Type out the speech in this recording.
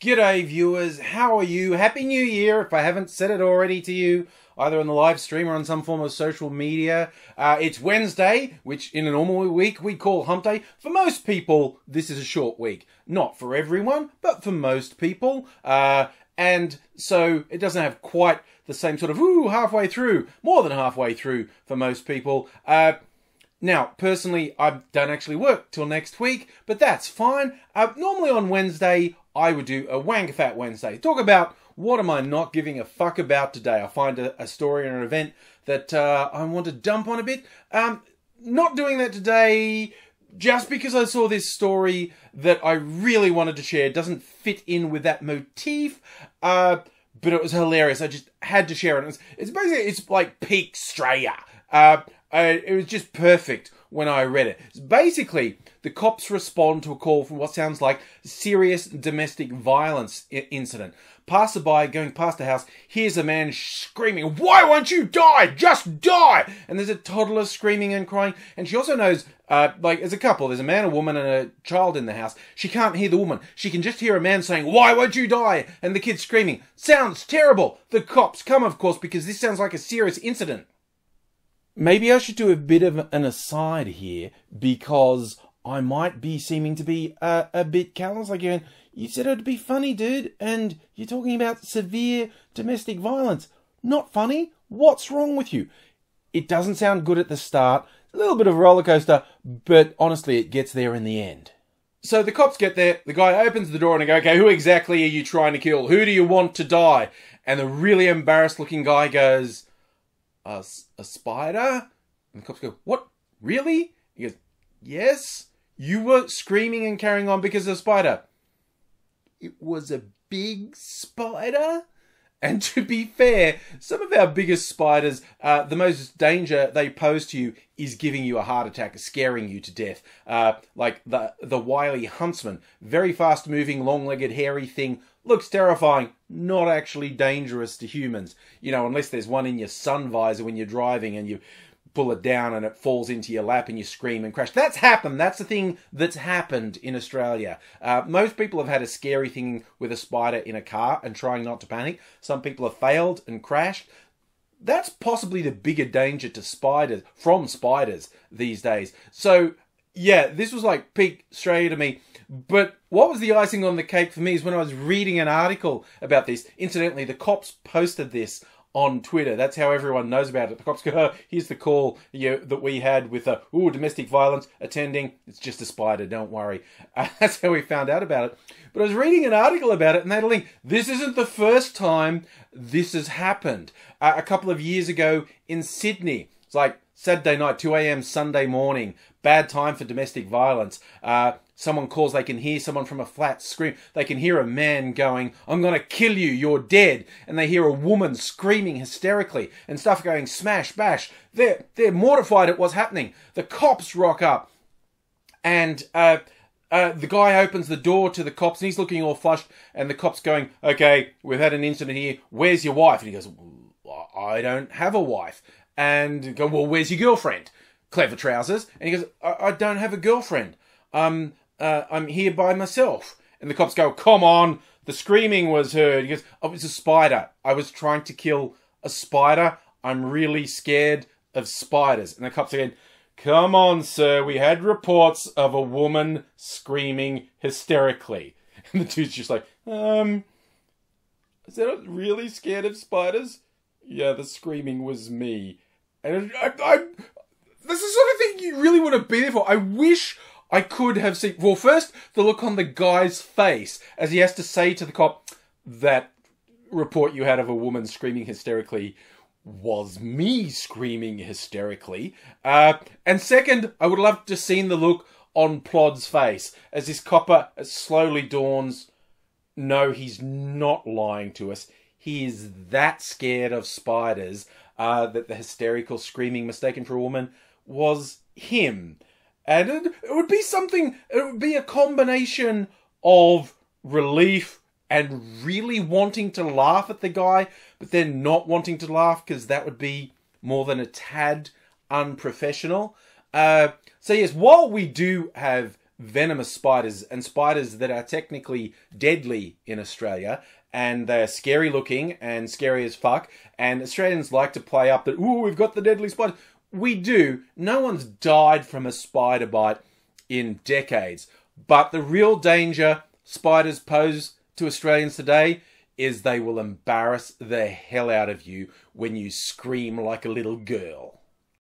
G'day viewers, how are you? Happy New Year, if I haven't said it already to you, either on the live stream or on some form of social media. It's Wednesday, which in a normal week we call hump day. For most people, this is a short week. Not for everyone, but for most people. And so it doesn't have quite the same sort of, halfway through, more than halfway through for most people. Now, personally, I don't actually work till next week, but that's fine. Normally on Wednesday, I would do a Wank Fat Wednesday. Talk about what am I not giving a fuck about today. I find a story or an event that I want to dump on a bit. Not doing that today just because I saw this story that I really wanted to share. It doesn't fit in with that motif, but it was hilarious. I just had to share it. It's like peak Australia. It was just perfect when I read it. Basically, the cops respond to a call from what sounds like serious domestic violence incident. Passerby going past the house hears a man screaming, "Why won't you die? Just die!" And there's a toddler screaming and crying. And she also knows, as a couple, there's a man, a woman, and a child in the house. She can't hear the woman. She can just hear a man saying, "Why won't you die?" And the kid screaming. Sounds terrible. The cops come, of course, because this sounds like a serious incident. Maybe I should do a bit of an aside here, because I might be seeming to be a bit callous. Like, you said it'd be funny, dude, and you're talking about severe domestic violence. Not funny? What's wrong with you? It doesn't sound good at the start. A little bit of a roller coaster, but honestly, it gets there in the end. So the cops get there, the guy opens the door and they go, "Okay, who exactly are you trying to kill? Who do you want to die?" And the really embarrassed looking guy goes, A spider? And the cops go, "What? Really?" He goes, "Yes, you were screaming and carrying on because of a spider." "It was a big spider?" And to be fair, some of our biggest spiders, the most danger they pose to you is giving you a heart attack, scaring you to death. Like the wily huntsman, very fast moving, long-legged, hairy thing, looks terrifying, not actually dangerous to humans. Unless there's one in your sun visor when you're driving and you pull it down and it falls into your lap and you scream and crash. That's happened. That's the thing that's happened in Australia. Most people have had a scary thing with a spider in a car and trying not to panic. Some people have failed and crashed. That's possibly the bigger danger to spiders, from spiders these days. So, yeah, this was like peak Australia to me. But what was the icing on the cake for me is when I was reading an article about this. Incidentally, the cops posted this on Twitter. That's how everyone knows about it. The cops go, "Oh, here's the call that we had with domestic violence attending. It's just a spider, don't worry." That's how we found out about it. But I was reading an article about it and they had a link. This isn't the first time this has happened. A couple of years ago in Sydney, it's like Saturday night, 2 a.m. Sunday morning, bad time for domestic violence. Someone calls, they can hear someone from a flat scream. They can hear a man going, "I'm going to kill you, you're dead." And they hear a woman screaming hysterically and stuff going smash, bash. They're mortified at what's happening. The cops rock up and the guy opens the door to the cops and he's looking all flushed and the cop's going, "Okay, we've had an incident here. Where's your wife?" And he goes, "I don't have a wife." And go, "Well, where's your girlfriend?" Clever trousers. And he goes, I don't have a girlfriend. I'm here by myself." And the cops go, "Come on, the screaming was heard." He goes, "Oh, it's a spider. I was trying to kill a spider. I'm really scared of spiders." And the cops again, "Come on, sir. We had reports of a woman screaming hysterically." And the dude's just like, "Is that really scared of spiders?" "Yeah, the screaming was me." And that's the sort of thing you really want to be there for. I wish I could have seen... Well, first, the look on the guy's face as he has to say to the cop, "That report you had of a woman screaming hysterically was me screaming hysterically." And second, I would love to have seen the look on Plod's face as this copper slowly dawns, no, he's not lying to us. He is that scared of spiders that the hysterical screaming mistaken for a woman was him. And it would be something, it would be a combination of relief and really wanting to laugh at the guy, but then not wanting to laugh because that would be more than a tad unprofessional. So yes, while we do have venomous spiders, and spiders that are technically deadly in Australia, and they're scary looking and scary as fuck, and Australians like to play up that, ooh, we've got the deadly spider. We do. No one's died from a spider bite in decades. But the real danger spiders pose to Australians today is they will embarrass the hell out of you when you scream like a little girl.